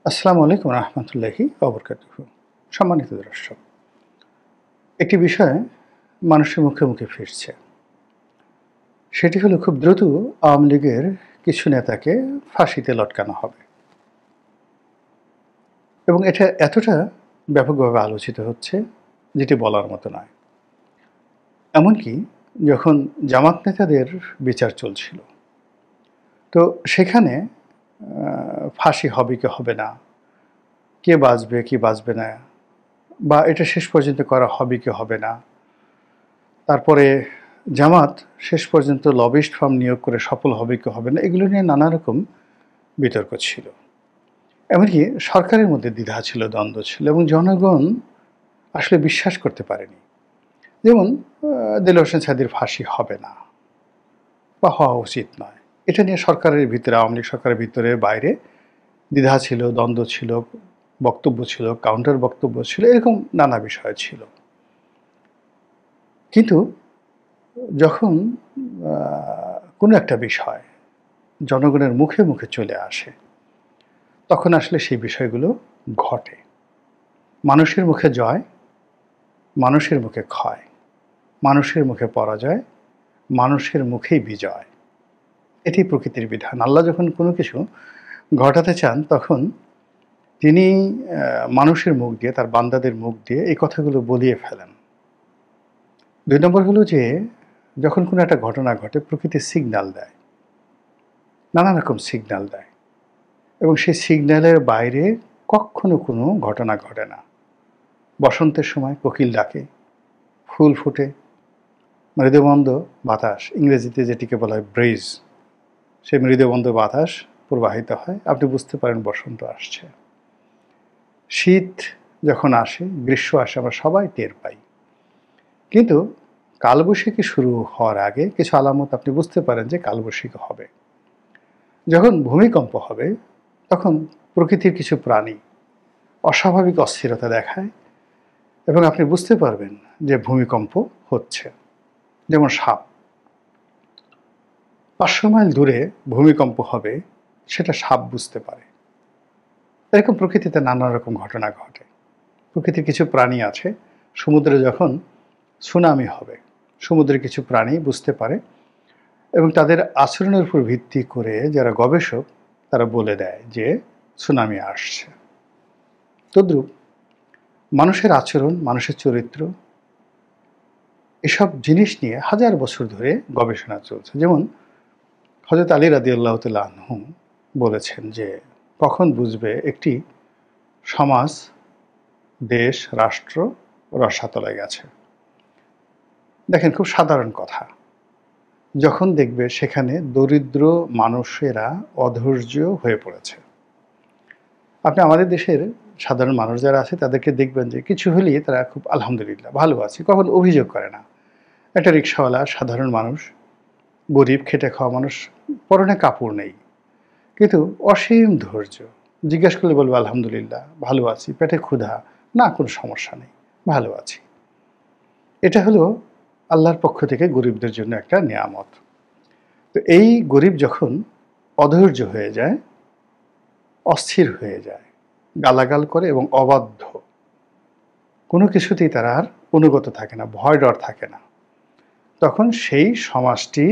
আসসালামু আলাইকুম রহমতুল্লাহি ওবরকাতুহু। সম্মানিত দর্শক, একটি বিষয় মানুষের মুখে মুখে ফিরছে। সেটি হলো খুব দ্রুত আওয়ামী লীগের কিছু নেতাকে ফাঁসিতে লটকানো হবে এবং এটা এতটা ব্যাপকভাবে আলোচিত হচ্ছে যেটি বলার মতো নয়। এমনকি যখন জামাত নেতাদের বিচার চলছিল, তো সেখানে ফাঁসি হবে কি হবে না, কে বাঁচবে কি বাঁচবে না, বা এটা শেষ পর্যন্ত করা হবে কি হবে না, তারপরে জামাত শেষ পর্যন্ত লবিস্ট ফার্ম নিয়োগ করে সফল হবে কি হবে না, এগুলো নিয়ে নানা রকম বিতর্ক ছিল। এমনকি সরকারের মধ্যে দ্বিধা ছিল, দ্বন্দ্ব ছিল এবং জনগণ আসলে বিশ্বাস করতে পারেনি। যেমন দেলোয়ার হোসেন সাঈদীর ফাঁসি হবে না বা হওয়া উচিত নয়, এটা নিয়ে সরকারের ভিতরে, আওয়ামী লীগ সরকারের ভিতরে বাইরে দ্বিধা ছিল, দ্বন্দ্ব ছিল, বক্তব্য ছিল, কাউন্টার বক্তব্য ছিল, এরকম নানা বিষয় ছিল। কিন্তু যখন কোনো একটা বিষয় জনগণের মুখে মুখে চলে আসে, তখন আসলে সেই বিষয়গুলো ঘটে। মানুষের মুখে জয়, মানুষের মুখে ক্ষয়, মানুষের মুখে পরাজয়, মানুষের মুখেই বিজয়। এটি প্রকৃতির বিধান। আল্লাহ যখন কোনো কিছু ঘটাতে চান, তখন তিনি মানুষের মুখ দিয়ে, তার বান্দাদের মুখ দিয়ে এই কথাগুলো বলিয়ে ফেলেন। ২ নম্বর হলো যে, যখন কোনো একটা ঘটনা ঘটে, প্রকৃতি সিগন্যাল দেয়, নানা রকম সিগন্যাল দেয় এবং সেই সিগন্যালের বাইরে কক্ষনো কোনো ঘটনা ঘটে না। বসন্তের সময় কোকিল ডাকে, ফুল ফোটে, মৃদুমন্দ বাতাস, ইংরেজিতে যেটিকে বলা হয় ব্রিজ, সেই মৃদুমন্দ বাতাস প্রবাহিত হয়, আপনি বুঝতে পারেন বসন্ত আসছে। শীত যখন আসে, গ্রীষ্ম আসে, আমরা সবাই টের পাই। কিন্তু কালবৈশাখী শুরু হওয়ার আগে কিছু আলামত আপনি বুঝতে পারেন যে কালবৈশাখী হবে। যখন ভূমিকম্প হবে, তখন প্রকৃতির কিছু প্রাণী অস্বাভাবিক অস্থিরতা দেখায় এবং আপনি বুঝতে পারবেন যে ভূমিকম্প হচ্ছে। যেমন সাপ, ৫০০ মাইল দূরে ভূমিকম্প হবে, সেটা সাপ বুঝতে পারে। এরকম প্রকৃতিতে নানা রকম ঘটনা ঘটে। প্রকৃতির কিছু প্রাণী আছে, সমুদ্রে যখন সুনামি হবে, সমুদ্রের কিছু প্রাণী বুঝতে পারে এবং তাদের আচরণের উপর ভিত্তি করে যারা গবেষক, তারা বলে দেয় যে সুনামি আসছে। তদ্রূপ মানুষের আচরণ, মানুষের চরিত্র, এসব জিনিস নিয়ে হাজার বছর ধরে গবেষণা চলছে। যেমন হযরত আলী রাদিয়াল্লাহু তাআলা আনহু বলেছেন যে, কখন বুঝবে একটি সমাজ, দেশ, রাষ্ট্র রসাতলে গেছে? দেখেন, খুব সাধারণ কথা। যখন দেখবে সেখানে দরিদ্র মানুষেরা অধৈর্য হয়ে পড়েছে। আপনি আমাদের দেশের সাধারণ মানুষ যারা আছে, তাদেরকে দেখবেন যে কিছু হলেই তারা খুব আলহামদুলিল্লাহ, ভালো আছি, কখনো অভিযোগ করে না। একটা রিকশাওয়ালা, সাধারণ মানুষ, গরিব, খেটে খাওয়া মানুষ, পরনে কাপড় নেই, কিন্তু অসীম ধৈর্য। জিজ্ঞেস করলে বলবো আলহামদুলিল্লাহ, ভালো আছি, পেটে ক্ষুধা, না কোনো সমস্যা নেই, ভালো আছি। এটা হলো আল্লাহর পক্ষ থেকে গরিবদের জন্য একটা নিয়ামত। তো এই গরিব যখন অধৈর্য হয়ে যায়, অস্থির হয়ে যায়, গালাগাল করে এবং অবাধ্য, কোনো কিছুতেই তারা আর অনুগত থাকে না, ভয় ডর থাকে না, তখন সেই সমাজটি,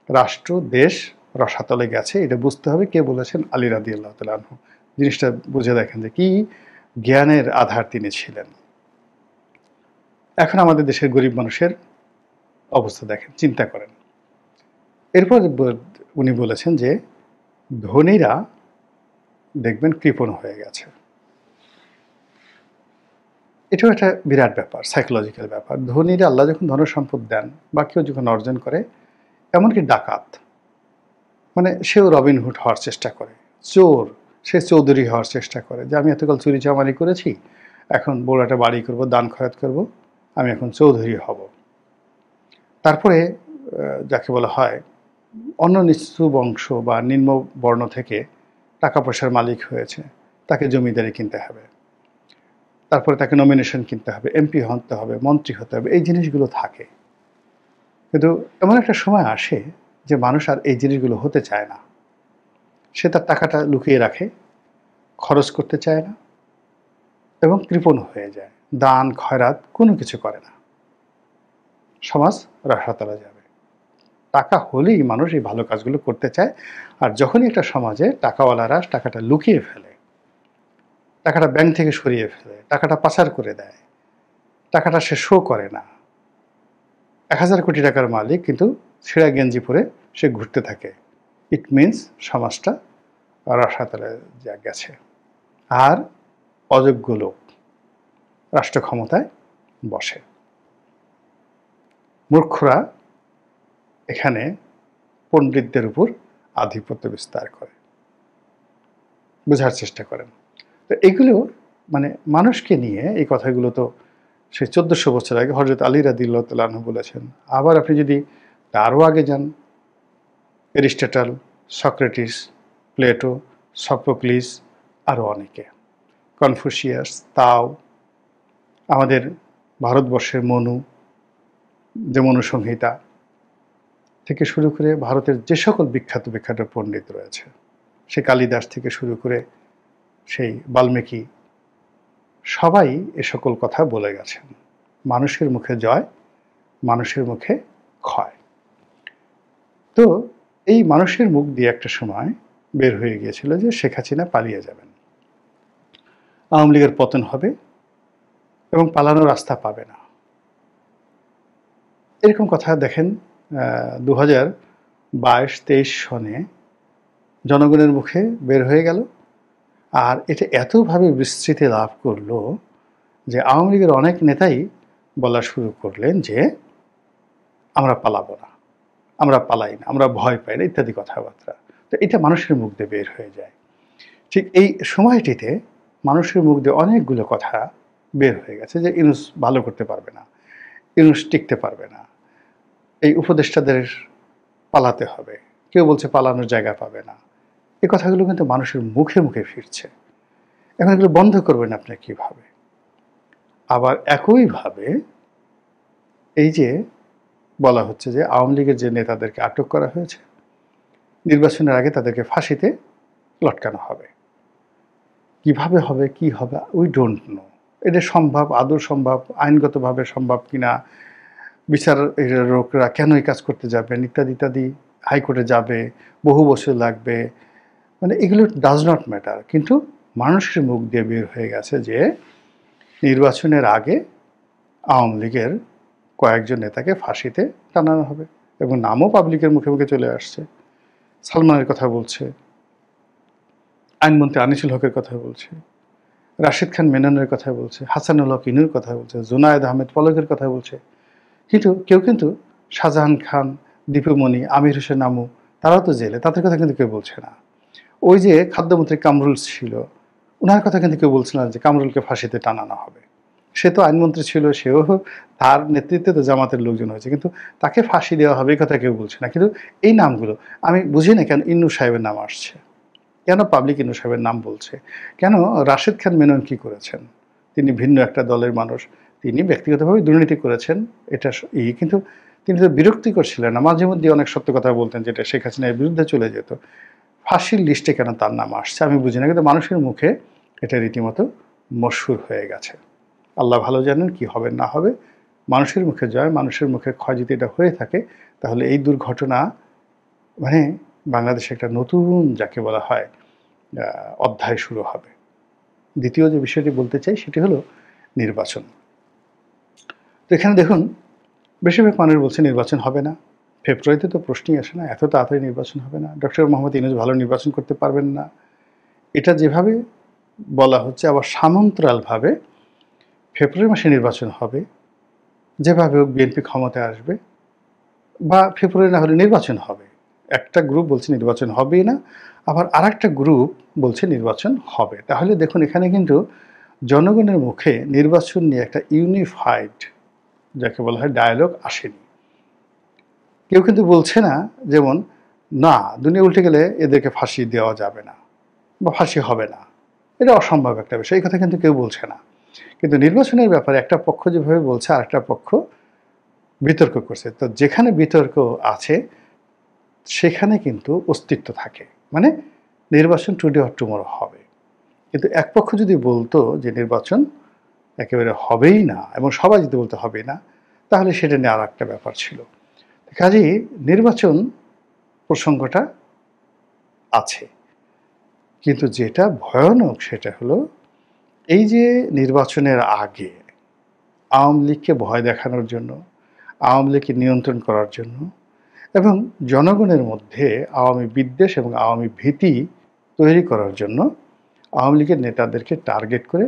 রাষ্ট্র, দেশ রসাতলে গেছে। এটা বুঝতে হবে। কে বলেছেন? আলী রাদিয়াল্লাহু তাআলা আনহু। জিনিসটা বুঝে দেখেন যে কি জ্ঞানের আধার তিনি ছিলেন। এখন আমাদের দেশের গরিব মানুষের অবস্থা দেখেন, চিন্তা করেন। এরপর উনি বলেছেন যে ধনীরা দেখবেন কৃপণ হয়ে গেছে। এটাও একটা বিরাট ব্যাপার, সাইকোলজিক্যাল ব্যাপার। ধনীরা, আল্লাহ যখন ধনসম্পদ দেন বা কেউ যখন অর্জন করে, এমনকি ডাকাত, মানে সেও রবিনহুড হওয়ার চেষ্টা করে, চোর, সে চৌধুরী হওয়ার চেষ্টা করে যে আমি এতকাল চুরি চামারি করেছি, এখন বড় একটা বাড়ি করব, দান খয়রাত করব, আমি এখন চৌধুরী হব। তারপরে যাকে বলা হয় অন্য নিচু বংশ বা নিম্ন বর্ণ থেকে টাকা পয়সার মালিক হয়েছে, তাকে জমিদারি কিনতে হবে, তারপরে তাকে নমিনেশন কিনতে হবে, এমপি হতে হবে, মন্ত্রী হতে হবে, এই জিনিসগুলো থাকে। কিন্তু এমন একটা সময় আসে যে মানুষ আর এই জিনিসগুলো হতে চায় না। সে তার টাকাটা লুকিয়ে রাখে, খরচ করতে চায় না এবং কৃপণ হয়ে যায়। দান খয়রাত কোনো কিছু করে না। সমাজ রসাতলে যাবে। টাকা হলেই মানুষ এই ভালো কাজগুলো করতে চায়। আর যখনই একটা সমাজে টাকাওয়ালারা টাকাটা লুকিয়ে ফেলে, টাকাটা ব্যাংক থেকে সরিয়ে ফেলে, টাকাটা পাচার করে দেয়, টাকাটা সে শো করে না, ১,০০০ কোটি টাকার মালিক কিন্তু ছেঁড়া গেঞ্জি পরে সে ঘুরতে থাকে, ইট মিনস সমাজটা রসাতলে গেছে। আর অযোগ্য লোক রাষ্ট্র ক্ষমতায় বসে। মূর্খরা এখানে পণ্ডিতদের উপর আধিপত্য বিস্তার করে। বোঝার চেষ্টা করেন। তো এগুলো মানে মানুষকে নিয়ে এই কথাগুলো তো সেই ১৪০০ বছর আগে হযরত আলী রাদিয়াল্লাহু তাআলা আনহু বলেছেন। আবার আপনি যদি আরও আগে যান, এরিস্টটল, সক্রেটিস, প্লেটো, সফোক্লিস, আরও অনেকে, কনফুসিয়াস, তাও, আমাদের ভারতবর্ষের মনু, যে মনুসংহিতা থেকে শুরু করে ভারতের যে সকল বিখ্যাত বিখ্যাত পণ্ডিত রয়েছে, সে কালিদাস থেকে শুরু করে সেই বাল্মীকি, সবাই এ সকল কথা বলে গেছেন। মানুষের মুখে জয়, মানুষের মুখে ক্ষয়। তো এই মানুষের মুখ দিয়ে একটা সময় বের হয়ে গিয়েছিল যে শেখ হাসিনা পালিয়ে যাবেন, আওয়ামী লীগের পতন হবে এবং পালানোর রাস্তা পাবে না। এরকম কথা দেখেন 2022-23 সনে জনগণের মুখে বের হয়ে গেল। আর এটা এতভাবে বিস্তৃতি লাভ করলো যে আওয়ামী লীগের অনেক নেতাই বলা শুরু করলেন যে আমরা পালাবো না, আমরা পালাই না, আমরা ভয় পাই না, ইত্যাদি কথাবার্তা। তো এটা মানুষের মুখ দিয়ে বের হয়ে যায়। ঠিক এই সময়টিতে মানুষের মুখ দিয়ে অনেকগুলো কথা বের হয়ে গেছে যে ইউনূস ভালো করতে পারবে না, ইউনূস টিকতে পারবে না, এই উপদেষ্টাদের পালাতে হবে, কেউ বলছে পালানোর জায়গা পাবে না। এই কথাগুলো কিন্তু মানুষের মুখে মুখে ফিরছে। এখন এগুলো বন্ধ করবেন আপনি কিভাবে? আবার একইভাবে এই যে বলা হচ্ছে যে আওয়ামী লীগের যে নেতাদেরকে আটক করা হয়েছে, নির্বাচনের আগে তাদেরকে ফাঁসিতে লটকানো হবে। কিভাবে হবে, কি হবে, উই ডোন্ট নো। এটা সম্ভব, আদৌ সম্ভব, আইনগতভাবে সম্ভব কিনা, বিচারকরা কেন এই কাজ করতে যাবেন, ইত্যাদি ইত্যাদি, হাইকোর্টে যাবে, বহু বছর লাগবে, মানে এগুলো ডাজ নট ম্যাটার। কিন্তু মানুষের মুখ দিয়ে বের হয়ে গেছে যে নির্বাচনের আগে আওয়ামী লীগের কয়েকজন নেতাকে ফাঁসিতে টানানো হবে এবং নামও পাবলিকের মুখে মুখে চলে আসছে। সালমানের কথা বলছে, আইনমন্ত্রী আনিসুল হকের কথা বলছে, রাশিদ খান মেননের কথা বলছে, হাসানুল হক ইনুর কথা বলছে, জুনায়েদ আহমেদ পলকের কথা বলছে। কিন্তু কেউ কিন্তু শাহজাহান খান, দীপুমণি, আমির হোসেন আমু, তারাও তো জেলে, তাদের কথা কিন্তু কেউ বলছে না। ওই যে খাদ্যমন্ত্রী কামরুল ছিল, ওনার কথা কিন্তু কেউ বলছে না যে কামরুলকে ফাঁসিতে টানানো হবে। সে তো আইনমন্ত্রী ছিল, সেও তার নেতৃত্বে তো জামাতের লোকজন হয়েছে, কিন্তু তাকে ফাঁসি দেওয়া হবে এই কথা কেউ বলছে না। কিন্তু এই নামগুলো আমি বুঝি না কেন ইন্নু সাহেবের নাম আসছে, কেন পাবলিক ইন্নু সাহেবের নাম বলছে, কেন রাশেদ খান মেনন কি করেছেন? তিনি ভিন্ন একটা দলের মানুষ, তিনি ব্যক্তিগতভাবে দুর্নীতি করেছেন, এটা কিন্তু তিনি তো বিরক্তিকর ছিলেন না, মাঝে মধ্যে অনেক সত্য কথা বলতেন যেটা শেখ হাসিনার বিরুদ্ধে চলে যেত। ফাঁসির লিস্টে কেন তার নাম আসছে আমি বুঝি না, কিন্তু মানুষের মুখে এটা রীতিমতো মশহুর হয়ে গেছে। আল্লাহ ভালো জানেন কি হবে না হবে। মানুষের মুখে জয়, মানুষের মুখে ক্ষয় যদি এটা হয়ে থাকে, তাহলে এই দুর্ঘটনা মানে বাংলাদেশে একটা নতুন যাকে বলা হয় অধ্যায় শুরু হবে। দ্বিতীয় যে বিষয়টি বলতে চাই সেটি হলো নির্বাচন। তো এখানে দেখুন বেশিরভাগ মানুষ বলছে নির্বাচন হবে না, ফেব্রুয়ারিতে তো প্রশ্নই আসে না, এত তাড়াতাড়ি নির্বাচন হবে না, ডক্টর মোহাম্মদ ইউনূস ভালো নির্বাচন করতে পারবেন না, এটা যেভাবে বলা হচ্ছে। আবার সামন্তরালভাবে ফেব্রুয়ারি মাসে নির্বাচন হবে, যেভাবে হোক বিএনপি ক্ষমতায় আসবে, বা ফেব্রুয়ারি না হলে নির্বাচন হবে। একটা গ্রুপ বলছে নির্বাচন হবেই না, আবার আর একটা গ্রুপ বলছে নির্বাচন হবে। তাহলে দেখুন এখানে কিন্তু জনগণের মুখে নির্বাচন নিয়ে একটা ইউনিফাইড যাকে বলা হয় ডায়ালগ আসেনি। কেউ কিন্তু বলছে না যেমন না দুনিয়া উল্টে গেলে এদেরকে ফাঁসি দেওয়া যাবে না বা ফাঁসি হবে না, এটা অসম্ভব একটা বিষয়, এই কথা কিন্তু কেউ বলছে না। কিন্তু নির্বাচনের ব্যাপারে একটা পক্ষ যেভাবে বলছে আর একটা পক্ষ বিতর্ক করছে। তো যেখানে বিতর্ক আছে সেখানে কিন্তু অস্তিত্ব থাকে, মানে নির্বাচন টুডে অর টুমরো হবে। কিন্তু এক পক্ষ যদি বলতো যে নির্বাচন একেবারে হবেই না এবং সবাই যদি বলতে হবে না, তাহলে সেটা নিয়ে আর একটা ব্যাপার ছিল। কাজেই নির্বাচন প্রসঙ্গটা আছে। কিন্তু যেটা ভয়ানক সেটা হলো এই যে নির্বাচনের আগে আওয়ামী লীগকে ভয় দেখানোর জন্য, আওয়ামী লীগকে নিয়ন্ত্রণ করার জন্য এবং জনগণের মধ্যে আওয়ামী বিদ্বেষ এবং আওয়ামী ভীতি তৈরি করার জন্য আওয়ামী লীগের নেতাদেরকে টার্গেট করে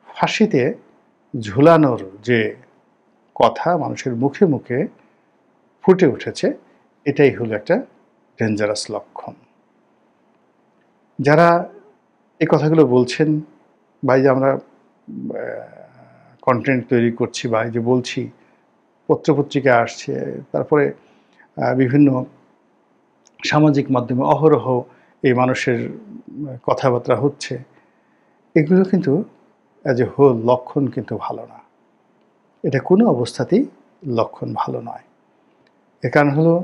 ফাঁসিতে ঝুলানোর যে কথা মানুষের মুখে মুখে ফুটে উঠেছে, এটাই হলো একটা ডেঞ্জারাস লক্ষণ। যারা এই কথাগুলো বলছেন বা এই যে আমরা কন্টেন্ট তৈরি করছি বা এই যে বলছি, পত্রপত্রিকায় আসছে, তারপরে বিভিন্ন সামাজিক মাধ্যমে অহরহ এই মানুষের কথাবার্তা হচ্ছে, এগুলো কিন্তু অ্যাজ এ হোল লক্ষণ কিন্তু ভালো না। এটা কোনো অবস্থাতেই লক্ষণ ভালো নয়। এর কারণ হলো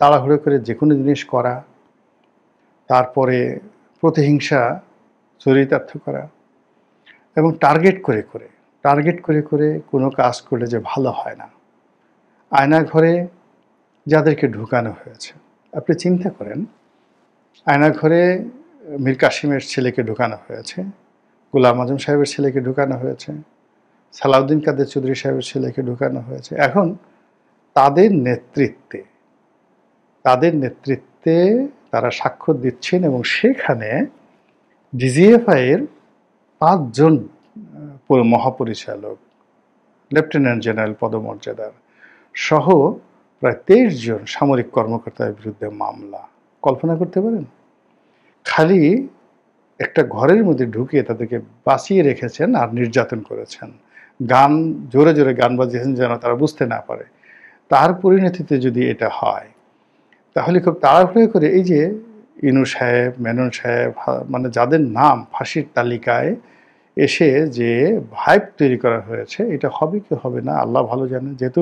তাড়াহুড়ো করে যে কোনো জিনিস করা, তারপরে প্রতিহিংসা চরিতার্থ করা এবং টার্গেট করে কোনো কাজ করলে যে ভালো হয় না। আয়নাঘরে যাদেরকে ঢুকানো হয়েছে, আপনি চিন্তা করেন, আয়নাঘরে মীর কাসিমের ছেলেকে ঢুকানো হয়েছে, গোলাম আজম সাহেবের ছেলেকে ঢুকানো হয়েছে, সালাউদ্দিন কাদের চৌধুরী সাহেবের ছেলেকে ঢুকানো হয়েছে। এখন তাদের নেতৃত্বে তারা স্বাক্ষর দিচ্ছেন এবং সেখানে ডিজিএফআই এর 5 জন মহাপরিচালক, লেফটেন্যান্ট জেনারেল পদমর্যাদার সহ প্রায় 23 জন সামরিক কর্মকর্তার বিরুদ্ধে মামলা। কল্পনা করতে পারেন? খালি একটা ঘরের মধ্যে ঢুকিয়ে তাদেরকে বাঁচিয়ে রেখেছেন আর নির্যাতন করেছেন, গান জোরে জোরে গান বাজিয়েছেন যেন তারা বুঝতে না পারে। তার পরিণতিতে যদি এটা হয়, তাহলে খুব তাড়াহুড়ো করে এই যে ইনু সাহেব, মেনন সাহেব, মানে যাদের নাম ফাঁসির তালিকায় এসে যে ভাইব তৈরি করা হয়েছে, এটা হবে কি হবে না আল্লাহ ভালো জানেন। যেহেতু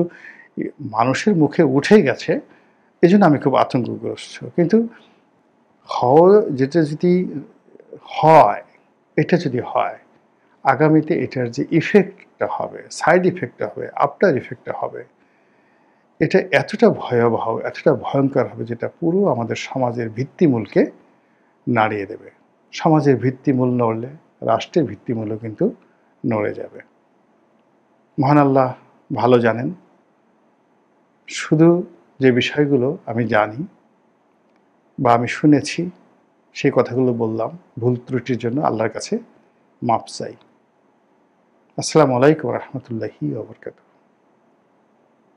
মানুষের মুখে উঠে গেছে, এই জন্য আমি খুব আতঙ্কগ্রস্ত। কিন্তু যেটা যদি হয়, এটা যদি হয়, আগামীতে এটার যে ইফেক্টটা হবে, সাইড ইফেক্টটা হবে, আফটার ইফেক্টটা হবে, এটা এতটা ভয়াবহ, এতটা ভয়ঙ্কর হবে, যেটা পুরো আমাদের সমাজের ভিত্তিমূলকে নাড়িয়ে দেবে। সমাজের ভিত্তিমূল নড়লে রাষ্ট্রের ভিত্তিমূলও কিন্তু নড়ে যাবে। মহান আল্লাহ ভালো জানেন। শুধু যে বিষয়গুলো আমি জানি বা আমি শুনেছি, সেই কথাগুলো বললাম। ভুল ত্রুটির জন্য আল্লাহর কাছে মাপ চাই। আসসালামু আলাইকুম ওয়া রাহমাতুল্লাহি ওয়া বারাকাতুহু।